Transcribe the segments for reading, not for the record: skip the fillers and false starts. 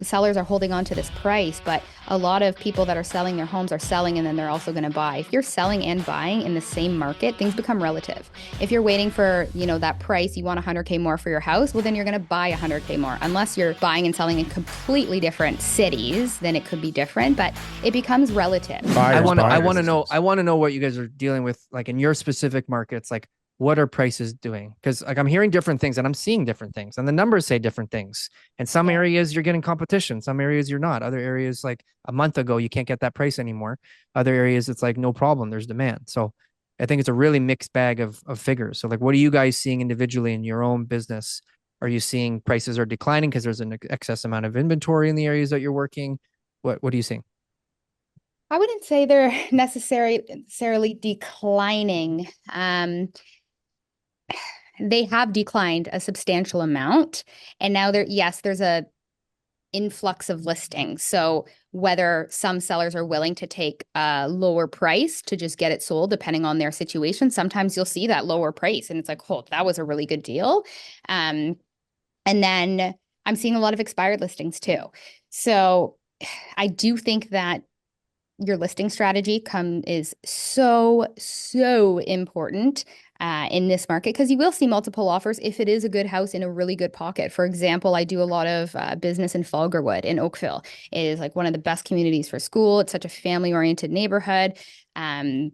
sellers are holding on to this price, but a lot of people that are selling their homes are selling and then they're also going to buy. If you're selling and buying in the same market, things become relative. If you're waiting for, that price, you want 100K more for your house, well, then you're going to buy 100K more. Unless you're buying and selling in completely different cities, then it could be different, but it becomes relative. I want to know what you guys are dealing with, like in your specific markets, like what are prices doing? Because like I'm hearing different things and I'm seeing different things and the numbers say different things. In some areas you're getting competition, some areas you're not. Other areas, like a month ago, you can't get that price anymore. Other areas it's like no problem, there's demand. So I think it's a really mixed bag of figures. So like what are you guys seeing individually in your own business? Are you seeing prices are declining because there's an excess amount of inventory in the areas that you're working? What are you seeing? I wouldn't say they're necessarily declining. They have declined a substantial amount, and now there's a influx of listings. So whether some sellers are willing to take a lower price to just get it sold, depending on their situation, sometimes you'll see that lower price, and it's like, oh, that was a really good deal. And then I'm seeing a lot of expired listings too. So I do think that your listing strategy is so important in this market, because you will see multiple offers if it is a good house in a really good pocket. For example, I do a lot of business in Falgarwood in Oakville. It is like one of the best communities for school. It's such a family-oriented neighborhood. And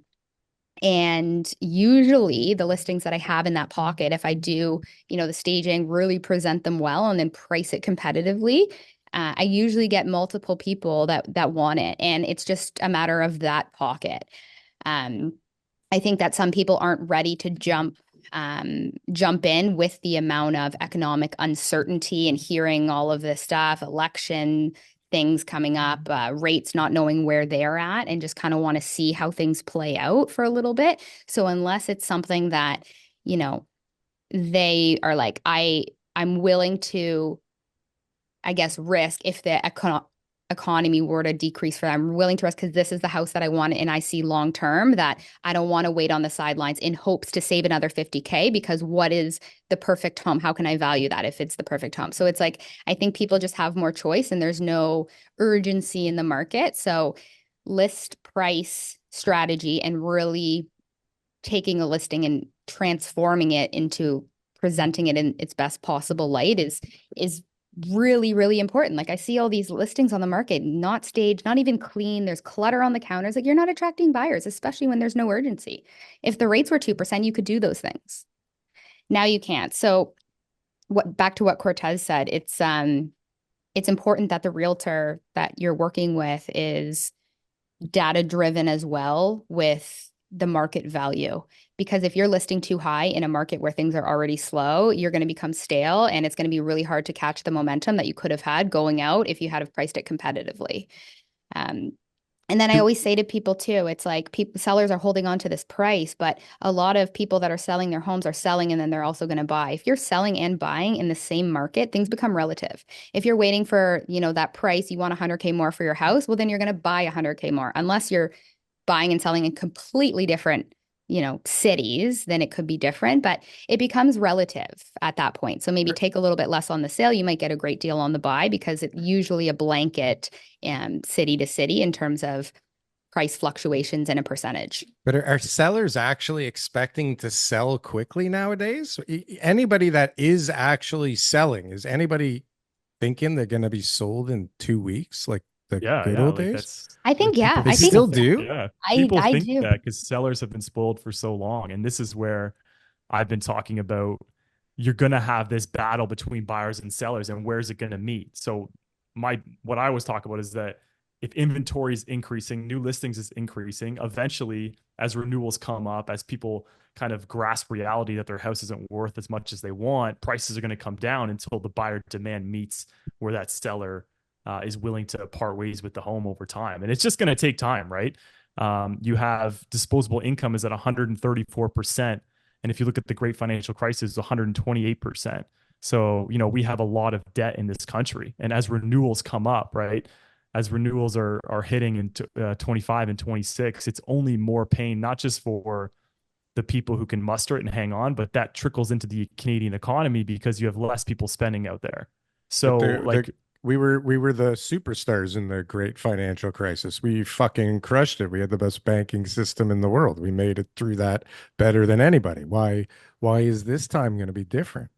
usually the listings that I have in that pocket, if I do, the staging, really present them well and then price it competitively, I usually get multiple people that want it, and it's just a matter of that pocket. I think that some people aren't ready to jump in with the amount of economic uncertainty and hearing all of this stuff, election things coming up, rates not knowing where they're at, and just kind of want to see how things play out for a little bit. So unless it's something that, they are like, I'm willing to, I guess, risk if the economy were to decrease for them. I'm willing to risk because this is the house that I want and I see long term, that I don't want to wait on the sidelines in hopes to save another 50K, because what is the perfect home? How can I value that if it's the perfect home? So it's like, I think people just have more choice and there's no urgency in the market. So list price strategy and really taking a listing and transforming it into presenting it in its best possible light is really, really important. Like I see all these listings on the market, not staged, not even clean. There's clutter on the counters. Like you're not attracting buyers, especially when there's no urgency. If the rates were 2%, you could do those things. Now you can't. So back to what Cortez said, it's important that the realtor that you're working with is data driven as well with the market value. Because if you're listing too high in a market where things are already slow, you're going to become stale, and it's going to be really hard to catch the momentum that you could have had going out if you had have priced it competitively. And then I always say to people too, it's like sellers are holding on to this price, but a lot of people that are selling their homes are selling and then they're also going to buy. If you're selling and buying in the same market, things become relative. If you're waiting for, that price, you want 100K more for your house, well, then you're going to buy 100K more. Unless you're buying and selling in completely different, cities, then it could be different, but it becomes relative at that point. So maybe take a little bit less on the sale. You might get a great deal on the buy because it's usually a blanket city to city in terms of price fluctuations and a percentage. But are sellers actually expecting to sell quickly nowadays? Anybody that is actually selling, is anybody thinking they're going to be sold in 2 weeks? Like the good old days? That's I think, yeah. They I think still do? Yeah. I People think do. that because sellers have been spoiled for so long. And this is where I've been talking about, you're going to have this battle between buyers and sellers, and where's it going to meet? So what I was talking about is that if inventory is increasing, new listings is increasing, eventually as renewals come up, as people kind of grasp reality that their house isn't worth as much as they want, prices are going to come down until the buyer demand meets where that seller is willing to part ways with the home over time. And it's just going to take time, right? You have disposable income is at 134%. And if you look at the great financial crisis, 128%. So, we have a lot of debt in this country. And as renewals come up, right? As renewals are hitting in 25 and 26, it's only more pain, not just for the people who can muster it and hang on, but that trickles into the Canadian economy because you have less people spending out there. So we were the superstars in the great financial crisis. We fucking crushed it. We had the best banking system in the world. We made it through that better than anybody. Why is this time going to be different?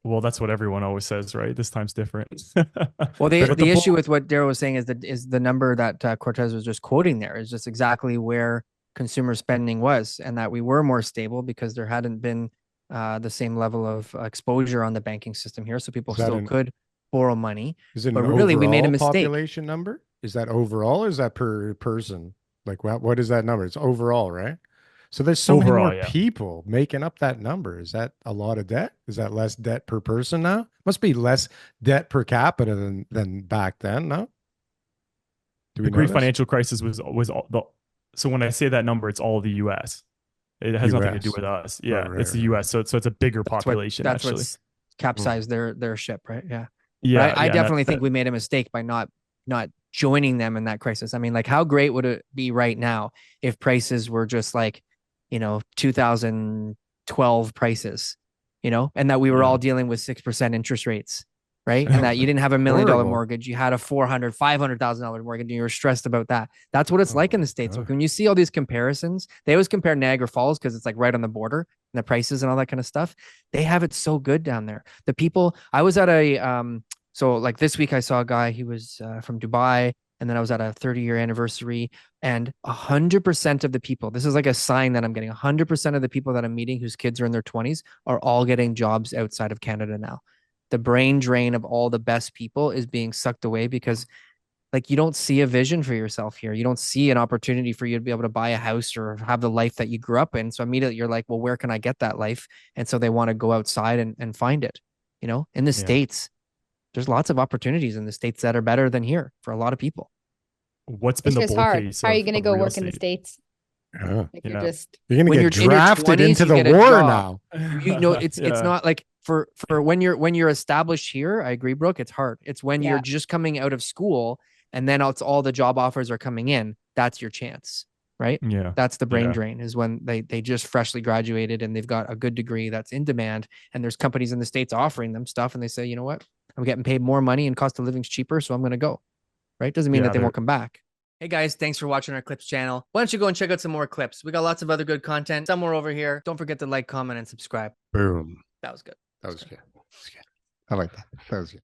Well, that's what everyone always says, right? This time's different. Well, But the issue with what Darryl was saying is the number that Cortez was just quoting there is just exactly where consumer spending was, and that we were more stable because there hadn't been the same level of exposure on the banking system here, so people Is that still could borrow money. is it But an really, we made a overall mistake. population number? Is that overall or is that per person? Like what is that number? It's overall, right? So there's so many more overall, yeah. people making up that number. Is that a lot of debt? Is that less debt per person now? Must be less debt per capita than back then, no? Do The we know great this? financial crisis was all the, so when I say that number, it's all the US. It has nothing to do US. with us. Right, Yeah, right, it's the right. US. So it's a bigger population That's actually. what's capsized their ship, right? Yeah. Yeah, But I yeah. And definitely think we made a mistake by not joining them in that crisis. I mean, like, how great would it be right now if prices were just like, 2012 prices, and that we were all dealing with 6% interest rates, right? And that you didn't have $1 million Horrible. mortgage, you had a $500,000 mortgage, and you were stressed about that. That's what it's Oh like in my the States. God. When you see all these comparisons, they always compare Niagara Falls because it's like right on the border and the prices and all that kind of stuff. They have it so good down there. The people, I was at so like this week I saw a guy, he was from Dubai, and then I was at a 30-year anniversary, and 100% of the people, this is like a sign that I'm getting, 100% of the people that I'm meeting whose kids are in their 20s are all getting jobs outside of Canada now. The brain drain of all the best people is being sucked away because like you don't see a vision for yourself here. You don't see an opportunity for you to be able to buy a house or have the life that you grew up in. So immediately you're like, well, where can I get that life? And so they want to go outside and find it. In the States, there's lots of opportunities in the States that are better than here for a lot of people. what's been It's the just bull hard. case How are you going to of go real work in the estate? States Yeah. if you're Yeah. just You're gonna When get you're in your drafted 20s, into you the get a war job. now. It's not like for when you're established here. I agree, Brooke. It's hard. It's when you're yeah. just coming out of school and then it's all the job offers are coming in. That's your chance, right? Yeah. That's the brain Yeah. drain is when they just freshly graduated and they've got a good degree that's in demand, and there's companies in the States offering them stuff, and they say, you know what, I'm getting paid more money and cost of living's cheaper, so I'm going to go. Right? Doesn't mean Yeah, that they won't come back. Hey guys, thanks for watching our clips channel. Why don't you go and check out some more clips? We got lots of other good content somewhere over here. Don't forget to like, comment, and subscribe. Boom. That was good. That was good. I like that. That was good.